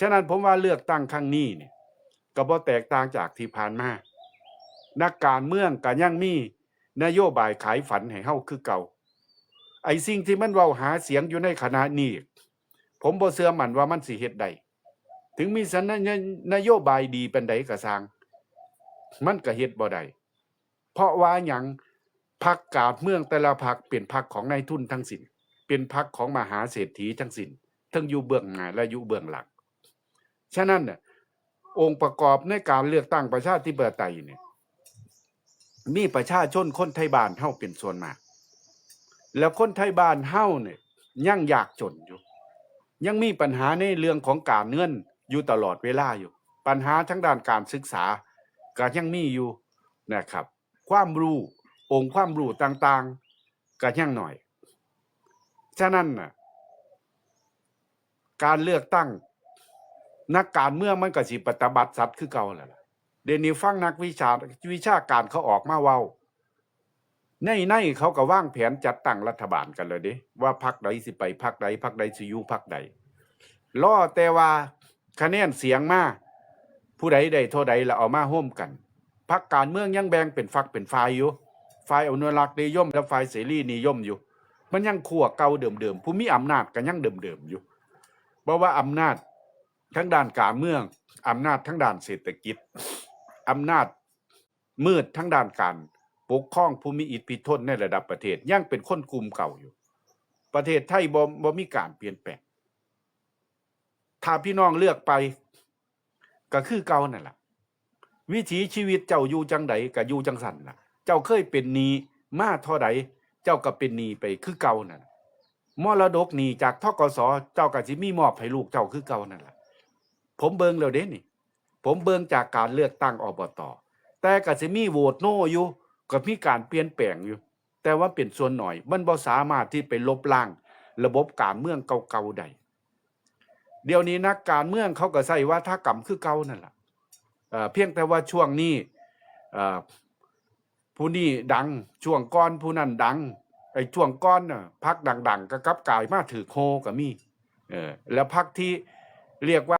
ฉะนั้นผมว่าเลือกตั้งครั้งนี้เนี่ยก็บ่แตกต่างจากที่ผ่านมานักการเมืองก็ยังมีนโยบายขายฝันให้เฮาคือเก่าไอ้สิ่งที่มันเว้าหาเสียงอยู่ในขณะนี้ผมบ่เชื่อมั่นว่ามันสิเฮ็ดได้ถึงมีนโยบายดีปานใดก็สร้างมันก็เฮ็ดบ่ได้เพราะว่าหยังพรรคการเมืองแต่ละพรรคเป็นพรรคของนายทุนทั้งสิ้นเป็นพรรคของมหาเศรษฐีทั้งสิ้นทั้งอยู่เบื้องหน้าและอยู่เบื้องหลังฉะนั้นน่ะองค์ประกอบในการเลือกตั้งประชาธิปไตยเนี่ยมีประชาชนคนไทยบ้านเฮาเป็นส่วนมากแล้วคนไทยบ้านเฮาเนี่ยยังยากจนอยู่ยังมีปัญหาในเรื่องของการเงินอยู่ตลอดเวลาอยู่ปัญหาทั้งด้านการศึกษาก็ยังมีอยู่นะครับความรู้องค์ความรู้ต่างๆก็ยังหน่อยฉะนั้นน่ะการเลือกตั้งนักการเมืองมันก็สิปฏิบัติสัตว์คือเก่าแหละเดี๋ยวนี้ฟังนักวิชาการเขาออกมาเว้าในเขาก็วางแผนจัดตั้งรัฐบาลกันเลยเด้ว่าพรรคใดสิไปพรรคใดพรรคใดสิอยู่พรรคใดรอแต่ว่าคะแนนเสียงมาผู้ใดได้เท่าใดแล้วเอามาร่วมกันพรรคการเมืองยังแบ่งเป็นฝักเป็นฝ่ายอยู่ฝ่ายอนุรักษ์นิยมและฝ่ายเสรีนิยมอยู่มันยังขั้วเก่าเดิมๆผู้มีอำนาจก็ยังเดิมๆอยู่เพราะว่าอำนาจทั้งด้านการเมืองอำนาจทั้งด้านเศรษฐกิจอำนาจมืดทั้งด้านการปกครองภูมิอิทธิพลในระดับประเทศยังเป็นคนกลุ่มเก่าอยู่ประเทศไทยบ่มีการเปลี่ยนแปลงถ้าพี่น้องเลือกไปก็คือเก่านั่นแหละวิถีชีวิตเจ้าอยู่จังใดก็อยู่จังสั่นล่ะเจ้าเคยเป็นหนี้มาเท่าใดเจ้าก็เป็นหนี้ไปคือเก่านั่นมรดกหนี้จากธกส.เจ้าก็สิมีมอบให้ลูกเจ้าคือเก่านั่นล่ะผมเบิ่งแล้วเด้นี่ผมเบิ่งจากการเลือกตั้งอบต.แต่ก็สิมีโหวตโนอยู่ก็มีการเปลี่ยนแปลงอยู่แต่ว่าเป็นส่วนหน่อยมันบ่สามารถที่ไปลบล้างระบบการเมืองเก่าๆได้เดี๋ยวนี้นักการเมืองเขาก็ใช้วาทกรรมคือเก่านั่นล่ะเพียงแต่ว่าช่วงนี้ผู้นี้ดังช่วงก่อนผู้นั้นดังไอ้ช่วงก่อนน่ะพรรคดังๆก็กลับกลายมาถือโคก็มีแล้วพรรคที่เรียกว่า